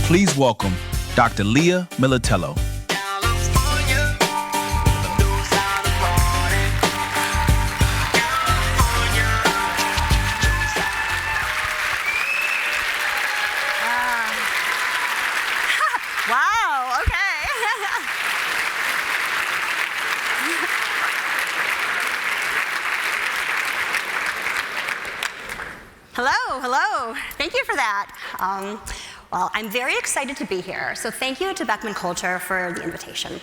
Please welcome Dr. Leah Militello. Wow, okay. Hello. Thank you for that. Well, I'm very excited to be here, so thank you to Beckman Coulter for the invitation.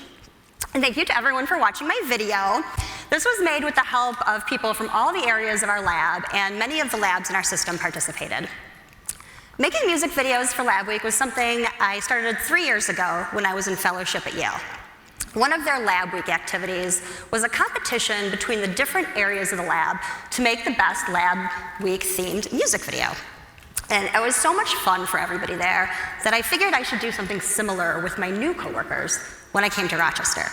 And thank you to everyone for watching my video. This was made with the help of people from all the areas of our lab, and many of the labs in our system participated. Making music videos for Lab Week was something I started 3 years ago when I was in fellowship at Yale. One of their Lab Week activities was a competition between the different areas of the lab to make the best Lab Week themed music video. And it was so much fun for everybody there that I figured I should do something similar with my new coworkers when I came to Rochester.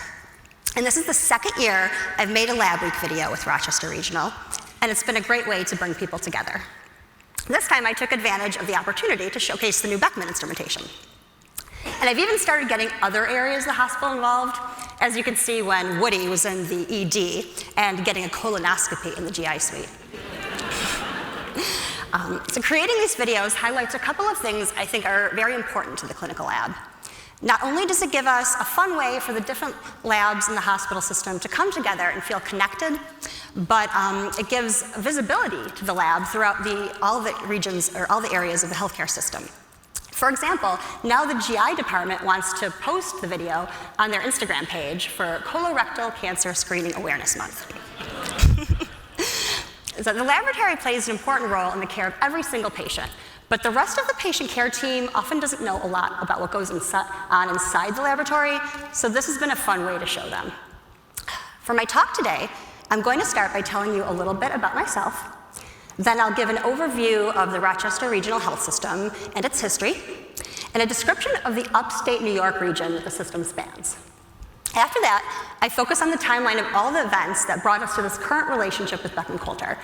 And this is the second year I've made a Lab Week video with Rochester Regional, and it's been a great way to bring people together. This time I took advantage of the opportunity to showcase the new Beckman instrumentation. And I've even started getting other areas of the hospital involved, as you can see when Woody was in the ED and getting a colonoscopy in the GI suite. So creating these videos highlights a couple of things I think are very important to the clinical lab. Not only does it give us a fun way for the different labs in the hospital system to come together and feel connected, but it gives visibility to the lab throughout all the regions or all the areas of the healthcare system. For example, now the GI department wants to post the video on their Instagram page for Colorectal Cancer Screening Awareness Month. So the laboratory plays an important role in the care of every single patient, but the rest of the patient care team often doesn't know a lot about what goes on inside the laboratory, so this has been a fun way to show them. For my talk today, I'm going to start by telling you a little bit about myself. Then I'll give an overview of the Rochester Regional Health System and its history, and a description of the upstate New York region that the system spans. After that, I focus on the timeline of all the events that brought us to this current relationship with Beckman Coulter.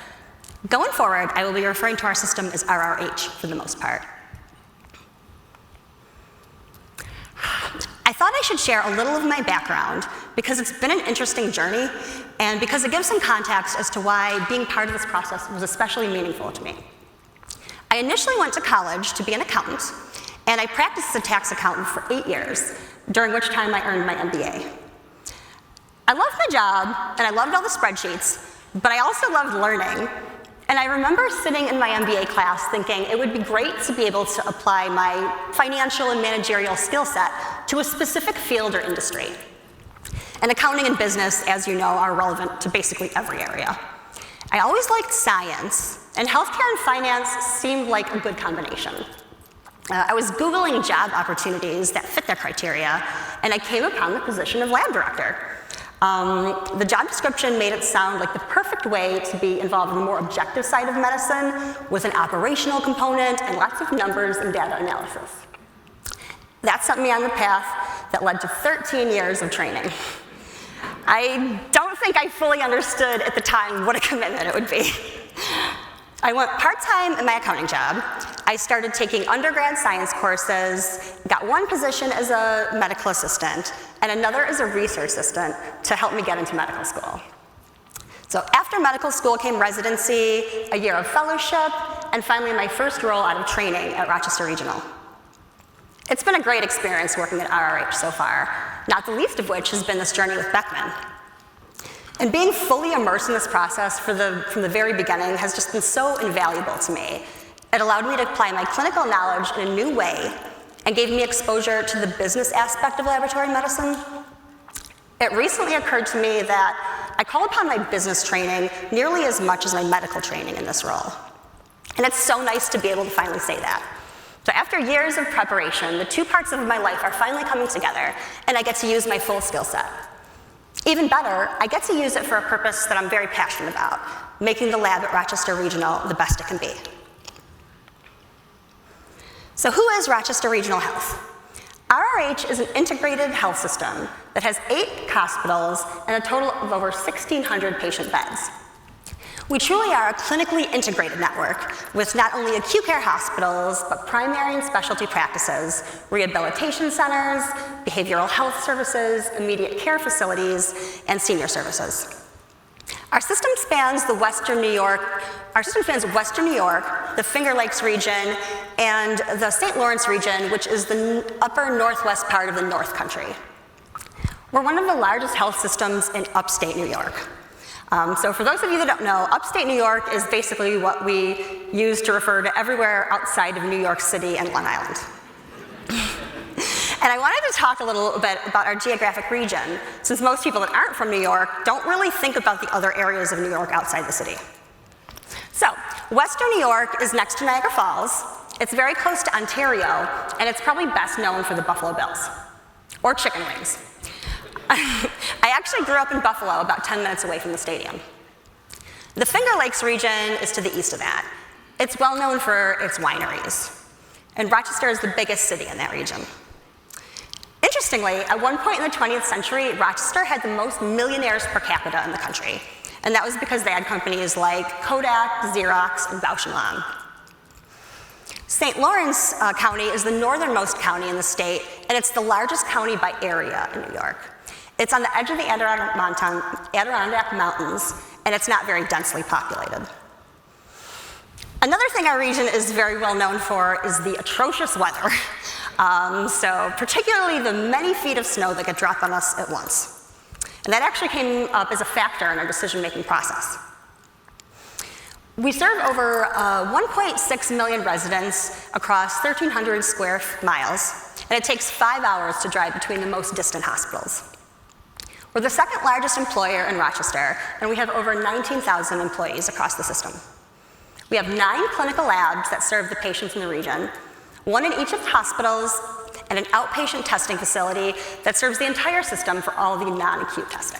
Going forward, I will be referring to our system as RRH for the most part. I thought I should share a little of my background because it's been an interesting journey and because it gives some context as to why being part of this process was especially meaningful to me. I initially went to college to be an accountant, and I practiced as a tax accountant for 8 years, during which time I earned my MBA. I loved my job, and I loved all the spreadsheets, but I also loved learning. And I remember sitting in my MBA class thinking it would be great to be able to apply my financial and managerial skill set to a specific field or industry. And accounting and business, as you know, are relevant to basically every area. I always liked science, and healthcare and finance seemed like a good combination. I was Googling job opportunities that fit their criteria, and I came upon the position of lab director. The job description made it sound like the perfect way to be involved in the more objective side of medicine with an operational component and lots of numbers and data analysis. That set me on the path that led to 13 years of training. I don't think I fully understood at the time what a commitment it would be. I went part-time in my accounting job. I started taking undergrad science courses, got one position as a medical assistant, and another as a research assistant to help me get into medical school. So after medical school came residency, a year of fellowship, and finally my first role out of training at Rochester Regional. It's been a great experience working at RRH so far, not the least of which has been this journey with Beckman. And being fully immersed in this process from the very beginning has just been so invaluable to me. It allowed me to apply my clinical knowledge in a new way and gave me exposure to the business aspect of laboratory medicine. It recently occurred to me that I call upon my business training nearly as much as my medical training in this role. And it's so nice to be able to finally say that. So after years of preparation, the two parts of my life are finally coming together, and I get to use my full skill set. Even better, I get to use it for a purpose that I'm very passionate about, making the lab at Rochester Regional the best it can be. So who is Rochester Regional Health? RRH is an integrated health system that has 8 hospitals and a total of over 1,600 patient beds. We truly are a clinically integrated network with not only acute care hospitals, but primary and specialty practices, rehabilitation centers, behavioral health services, immediate care facilities, and senior services. Our system spans Western New York, the Finger Lakes region, and the St. Lawrence region, which is the upper northwest part of the North Country. We're one of the largest health systems in upstate New York. So for those of you that don't know, upstate New York is basically what we use to refer to everywhere outside of New York City and Long Island. And I wanted to talk a little bit about our geographic region, since most people that aren't from New York don't really think about the other areas of New York outside the city. So, Western New York is next to Niagara Falls, it's very close to Ontario, and it's probably best known for the Buffalo Bills, or chicken wings. I actually grew up in Buffalo, about 10 minutes away from the stadium. The Finger Lakes region is to the east of that. It's well known for its wineries, and Rochester is the biggest city in that region. Interestingly, at one point in the 20th century, Rochester had the most millionaires per capita in the country, and that was because they had companies like Kodak, Xerox, and Bausch & Lomb. St. Lawrence County is the northernmost county in the state, and it's the largest county by area in New York. It's on the edge of the Adirondack Mountains, and it's not very densely populated. Another thing our region is very well known for is the atrocious weather. So particularly the many feet of snow that get dropped on us at once. And that actually came up as a factor in our decision-making process. We serve over 1.6 million residents across 1,300 square miles, and it takes 5 hours to drive between the most distant hospitals. We're the second largest employer in Rochester, and we have over 19,000 employees across the system. We have 9 clinical labs that serve the patients in the region, 1 in each of the hospitals, and an outpatient testing facility that serves the entire system for all the non-acute testing.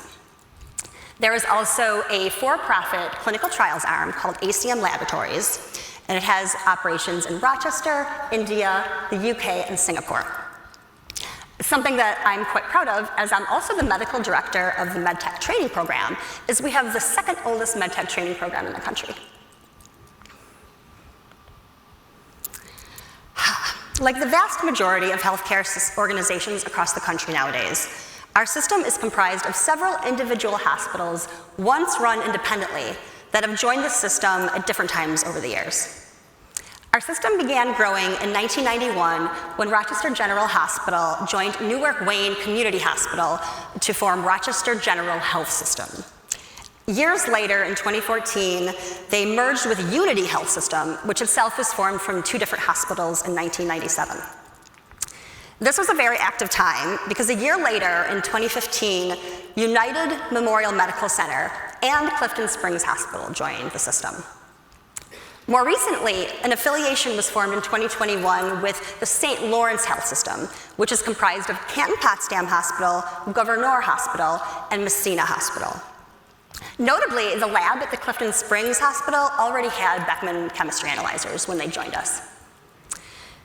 There is also a for-profit clinical trials arm called ACM Laboratories, and it has operations in Rochester, India, the UK, and Singapore. Something that I'm quite proud of, as I'm also the medical director of the MedTech training program, is we have the second oldest MedTech training program in the country. Like the vast majority of healthcare organizations across the country nowadays, our system is comprised of several individual hospitals, once run independently, that have joined the system at different times over the years. Our system began growing in 1991 when Rochester General Hospital joined Newark Wayne Community Hospital to form Rochester General Health System. Years later, in 2014, they merged with Unity Health System, which itself was formed from 2 different hospitals in 1997. This was a very active time because a year later, in 2015, United Memorial Medical Center and Clifton Springs Hospital joined the system. More recently, an affiliation was formed in 2021 with the St. Lawrence Health System, which is comprised of Canton-Potsdam Hospital, Gouverneur Hospital, and Messina Hospital. Notably, the lab at the Clifton Springs Hospital already had Beckman chemistry analyzers when they joined us.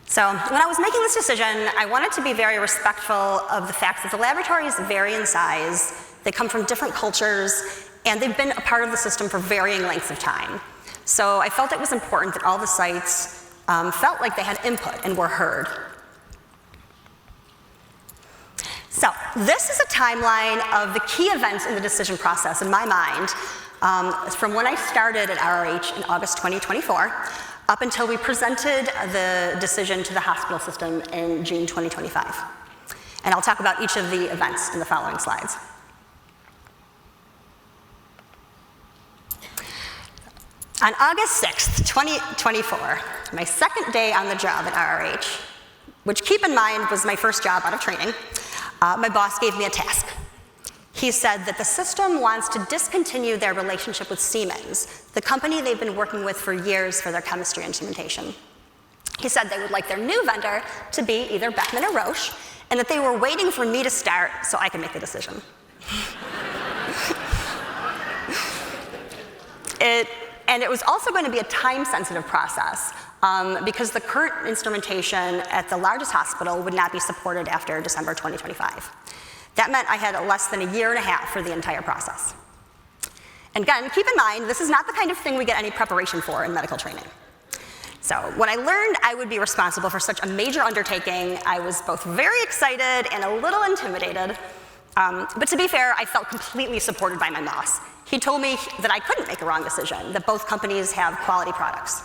So when I was making this decision, I wanted to be very respectful of the fact that the laboratories vary in size, they come from different cultures, and they've been a part of the system for varying lengths of time. So I felt it was important that all the sites felt like they had input and were heard. So this is a timeline of the key events in the decision process in my mind from when I started at RRH in August 2024 up until we presented the decision to the hospital system in June 2025. And I'll talk about each of the events in the following slides. On August 6th, 2024, my second day on the job at RRH, which keep in mind was my first job out of training, my boss gave me a task. He said that the system wants to discontinue their relationship with Siemens, the company they've been working with for years for their chemistry instrumentation. He said they would like their new vendor to be either Beckman or Roche, and that they were waiting for me to start so I could make the decision. And it was also going to be a time-sensitive process because the current instrumentation at the largest hospital would not be supported after December 2025. That meant I had less than a year and a half for the entire process. And again, keep in mind, this is not the kind of thing we get any preparation for in medical training. So when I learned I would be responsible for such a major undertaking, I was both very excited and a little intimidated. But to be fair, I felt completely supported by my boss. He told me that I couldn't make a wrong decision, that both companies have quality products.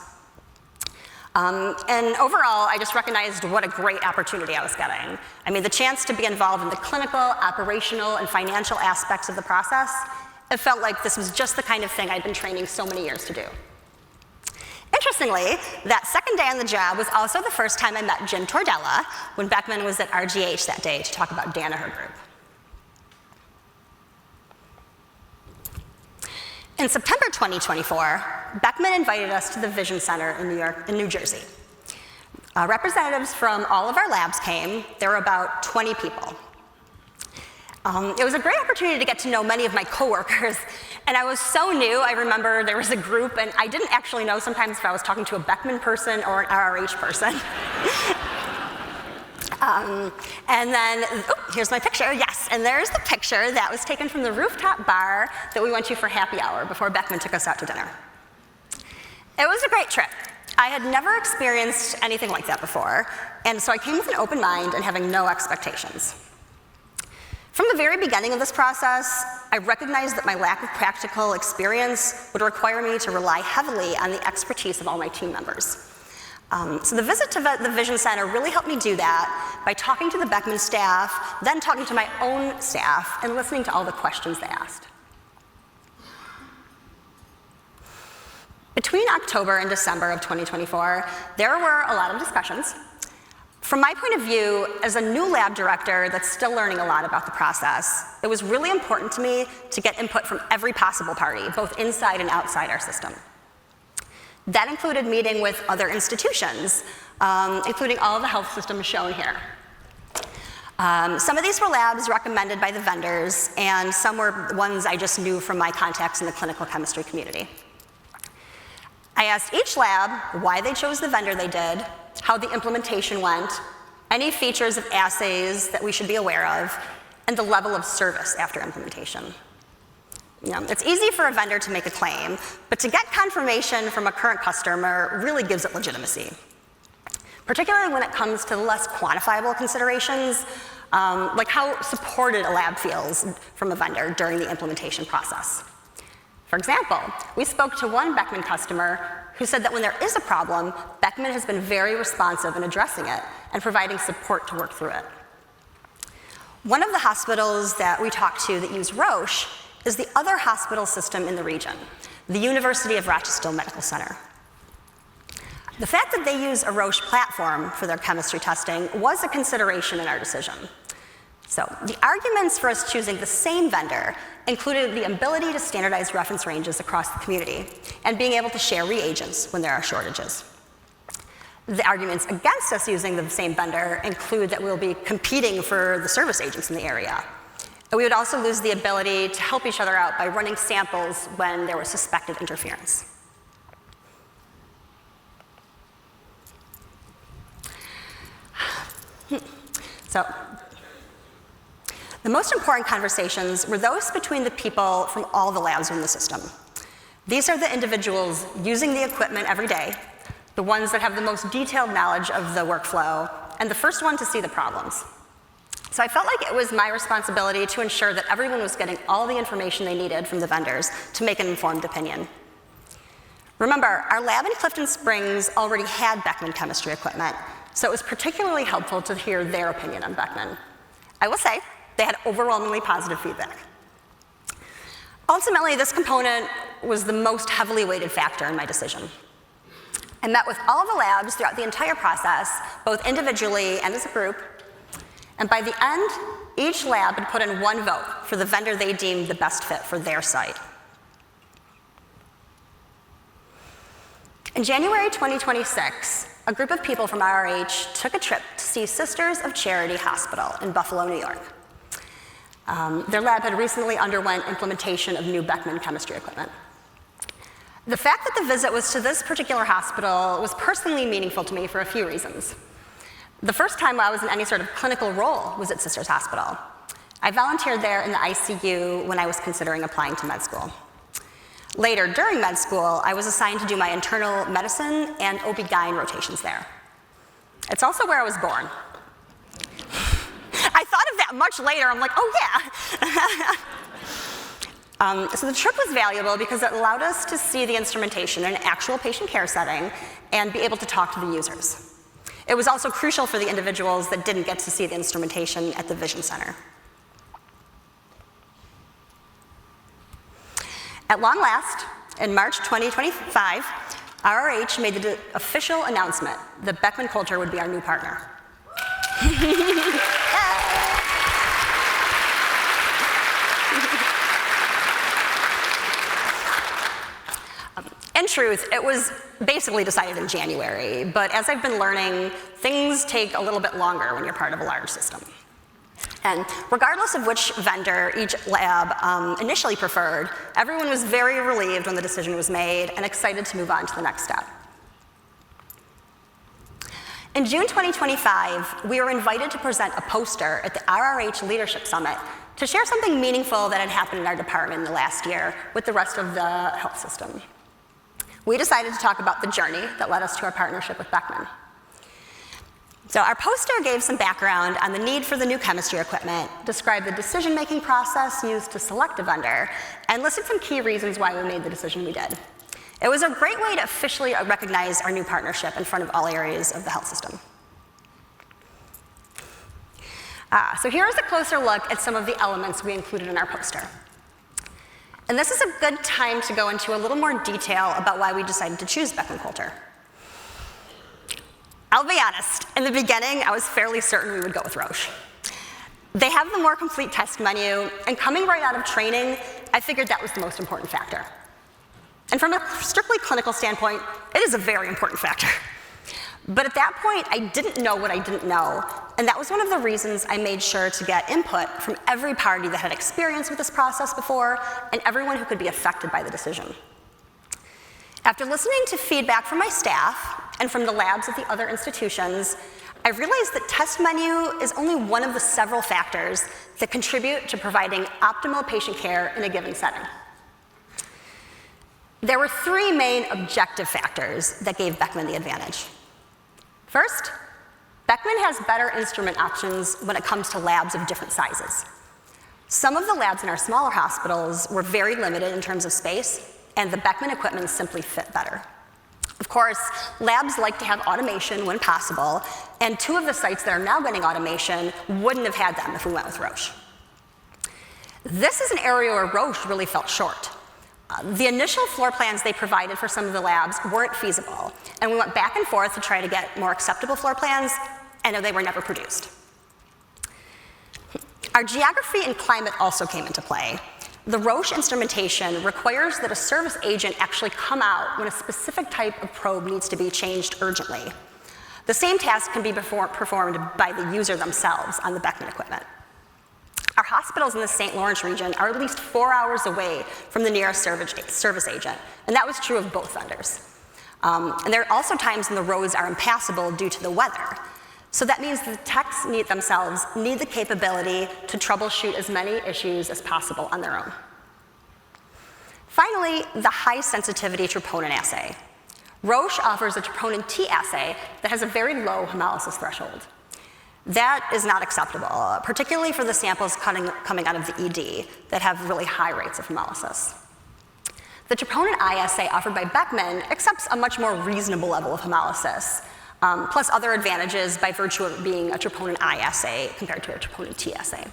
And overall, I just recognized what a great opportunity I was getting. I mean, the chance to be involved in the clinical, operational, and financial aspects of the process, it felt like this was just the kind of thing I'd been training so many years to do. Interestingly, that second day on the job was also the first time I met Jim Tordella when Beckman was at RGH that day to talk about Danaher Group. In September 2024, Beckman invited us to the Vision Center in New Jersey. Representatives from all of our labs came. There were about 20 people. It was a great opportunity to get to know many of my coworkers, and I was so new. I remember there was a group, and I didn't actually know sometimes if I was talking to a Beckman person or an RRH person. And then, here's my picture, yes, and there's the picture that was taken from the rooftop bar that we went to for happy hour before Beckman took us out to dinner. It was a great trip. I had never experienced anything like that before, and so I came with an open mind and having no expectations. From the very beginning of this process, I recognized that my lack of practical experience would require me to rely heavily on the expertise of all my team members. So the visit to the Vision Center really helped me do that by talking to the Beckman staff, then talking to my own staff, and listening to all the questions they asked. Between October and December of 2024, there were a lot of discussions. From my point of view, as a new lab director that's still learning a lot about the process, it was really important to me to get input from every possible party, both inside and outside our system. That included meeting with other institutions, including all of the health systems shown here. Some of these were labs recommended by the vendors, and some were ones I just knew from my contacts in the clinical chemistry community. I asked each lab why they chose the vendor they did, how the implementation went, any features of assays that we should be aware of, and the level of service after implementation. It's easy for a vendor to make a claim, but to get confirmation from a current customer really gives it legitimacy, particularly when it comes to the less quantifiable considerations, like how supported a lab feels from a vendor during the implementation process. For example, we spoke to one Beckman customer who said that when there is a problem, Beckman has been very responsive in addressing it and providing support to work through it. One of the hospitals that we talked to that use Roche is the other hospital system in the region, the University of Rochester Medical Center. The fact that they use a Roche platform for their chemistry testing was a consideration in our decision. So the arguments for us choosing the same vendor included the ability to standardize reference ranges across the community and being able to share reagents when there are shortages. The arguments against us using the same vendor include that we'll be competing for the service agents in the area. And we would also lose the ability to help each other out by running samples when there was suspected interference. So, the most important conversations were those between the people from all the labs in the system. These are the individuals using the equipment every day, the ones that have the most detailed knowledge of the workflow, and the first one to see the problems. So I felt like it was my responsibility to ensure that everyone was getting all the information they needed from the vendors to make an informed opinion. Remember, our lab in Clifton Springs already had Beckman chemistry equipment, so it was particularly helpful to hear their opinion on Beckman. I will say, they had overwhelmingly positive feedback. Ultimately, this component was the most heavily weighted factor in my decision. I met with all of the labs throughout the entire process, both individually and as a group, and by the end, each lab had put in one vote for the vendor they deemed the best fit for their site. In January 2026, a group of people from RRH took a trip to see Sisters of Charity Hospital in Buffalo, New York. Their lab had recently underwent implementation of new Beckman chemistry equipment. The fact that the visit was to this particular hospital was personally meaningful to me for a few reasons. The first time I was in any sort of clinical role was at Sisters Hospital. I volunteered there in the ICU when I was considering applying to med school. Later, during med school, I was assigned to do my internal medicine and OB-GYN rotations there. It's also where I was born. I thought of that much later. I'm like, oh yeah. So the trip was valuable because it allowed us to see the instrumentation in an actual patient care setting and be able to talk to the users. It was also crucial for the individuals that didn't get to see the instrumentation at the Vision Center. At long last, in March 2025, RRH made the official announcement that Beckman Coulter would be our new partner. In truth, it was basically decided in January, but as I've been learning, things take a little bit longer when you're part of a large system. And regardless of which vendor each lab initially preferred, everyone was very relieved when the decision was made and excited to move on to the next step. In June 2025, we were invited to present a poster at the RRH Leadership Summit to share something meaningful that had happened in our department in the last year with the rest of the health system. We decided to talk about the journey that led us to our partnership with Beckman. So our poster gave some background on the need for the new chemistry equipment, described the decision-making process used to select a vendor, and listed some key reasons why we made the decision we did. It was a great way to officially recognize our new partnership in front of all areas of the health system. So here's a closer look at some of the elements we included in our poster. And this is a good time to go into a little more detail about why we decided to choose Beckman Coulter. I'll be honest, in the beginning, I was fairly certain we would go with Roche. They have the more complete test menu, and coming right out of training, I figured that was the most important factor. And from a strictly clinical standpoint, it is a very important factor. But at that point, I didn't know what I didn't know, and that was one of the reasons I made sure to get input from every party that had experience with this process before, and everyone who could be affected by the decision. After listening to feedback from my staff and from the labs at the other institutions, I realized that test menu is only one of the several factors that contribute to providing optimal patient care in a given setting. There were three main objective factors that gave Beckman the advantage. First, Beckman has better instrument options when it comes to labs of different sizes. Some of the labs in our smaller hospitals were very limited in terms of space, and the Beckman equipment simply fit better. Of course, labs like to have automation when possible, and two of the sites that are now getting automation wouldn't have had them if we went with Roche. This is an area where Roche really fell short. The initial floor plans they provided for some of the labs weren't feasible, and we went back and forth to try to get more acceptable floor plans, and they were never produced. Our geography and climate also came into play. The Roche instrumentation requires that a service agent actually come out when a specific type of probe needs to be changed urgently. The same task can be performed by the user themselves on the Beckman equipment. Our hospitals in the St. Lawrence region are at least 4 hours away from the nearest service agent, and that was true of both vendors. And there are also times when the roads are impassable due to the weather. So that means the techs themselves need the capability to troubleshoot as many issues as possible on their own. Finally, the high sensitivity troponin assay. Roche offers a troponin T assay that has a very low hemolysis threshold. That is not acceptable, particularly for the samples coming out of the ED that have really high rates of hemolysis. The troponin I assay offered by Beckman accepts a much more reasonable level of hemolysis, plus other advantages by virtue of being a troponin I assay compared to a troponin T assay.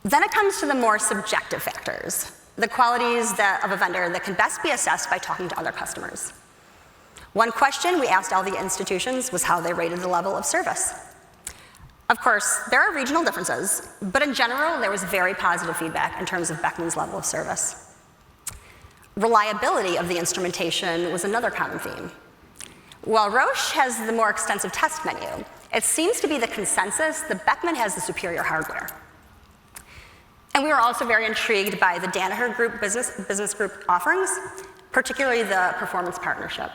Then it comes to the more subjective factors, the qualities of a vendor that can best be assessed by talking to other customers. One question we asked all the institutions was how they rated the level of service. Of course, there are regional differences, but in general, there was very positive feedback in terms of Beckman's level of service. Reliability of the instrumentation was another common theme. While Roche has the more extensive test menu, it seems to be the consensus that Beckman has the superior hardware. And we were also very intrigued by the Danaher Group business group offerings, particularly the performance partnership.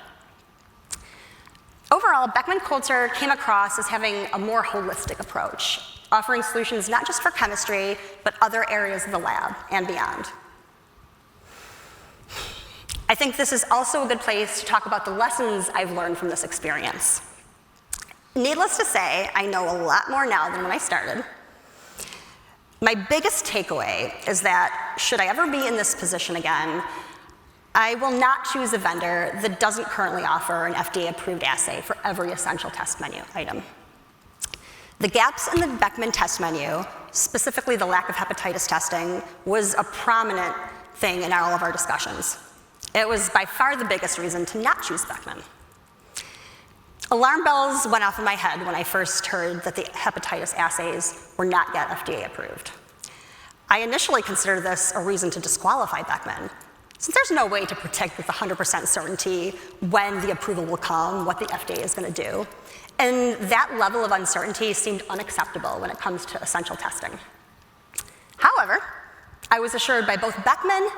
Overall, Beckman Coulter came across as having a more holistic approach, offering solutions not just for chemistry, but other areas of the lab and beyond. I think this is also a good place to talk about the lessons I've learned from this experience. Needless to say, I know a lot more now than when I started. My biggest takeaway is that, should I ever be in this position again, I will not choose a vendor that doesn't currently offer an FDA-approved assay for every essential test menu item. The gaps in the Beckman test menu, specifically the lack of hepatitis testing, was a prominent thing in all of our discussions. It was by far the biggest reason to not choose Beckman. Alarm bells went off in my head when I first heard that the hepatitis assays were not yet FDA approved. I initially considered this a reason to disqualify Beckman, since there's no way to predict with 100% certainty when the approval will come, what the FDA is going to do. And that level of uncertainty seemed unacceptable when it comes to essential testing. However, I was assured by both Beckman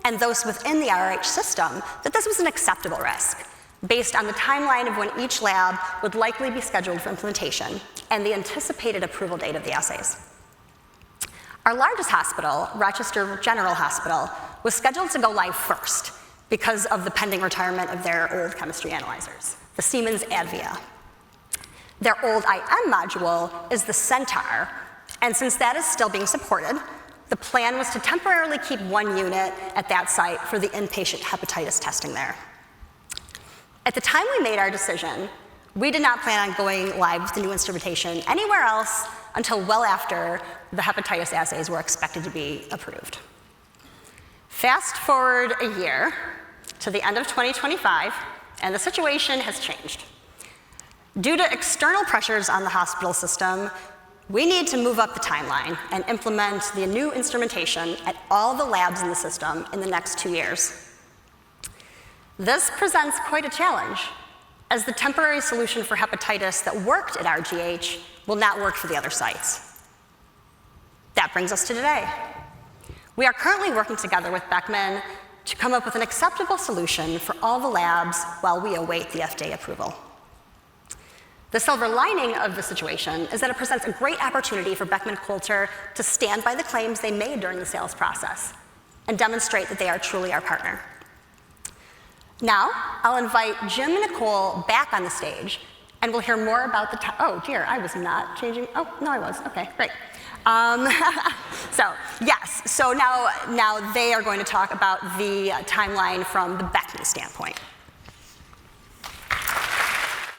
and those within the RH system that this was an acceptable risk, based on the timeline of when each lab would likely be scheduled for implementation and the anticipated approval date of the assays. Our largest hospital, Rochester General Hospital, was scheduled to go live first because of the pending retirement of their old chemistry analyzers, the Siemens Advia. Their old IM module is the Centaur, and since that is still being supported, the plan was to temporarily keep one unit at that site for the inpatient hepatitis testing there. At the time we made our decision, we did not plan on going live with the new instrumentation anywhere else until well after the hepatitis assays were expected to be approved. Fast forward a year to the end of 2025, and the situation has changed. Due to external pressures on the hospital system, we need to move up the timeline and implement the new instrumentation at all the labs in the system in the next 2 years. This presents quite a challenge, as the temporary solution for hepatitis that worked at RGH will not work for the other sites. That brings us to today. We are currently working together with Beckman to come up with an acceptable solution for all the labs while we await the FDA approval. The silver lining of the situation is that it presents a great opportunity for Beckman Coulter to stand by the claims they made during the sales process and demonstrate that they are truly our partner. Now, I'll invite Jim and Nicole back on the stage, and we'll hear more about the oh dear, I was not changing. Oh, no, I was. Okay, great. So now they are going to talk about the timeline from the Beckman standpoint.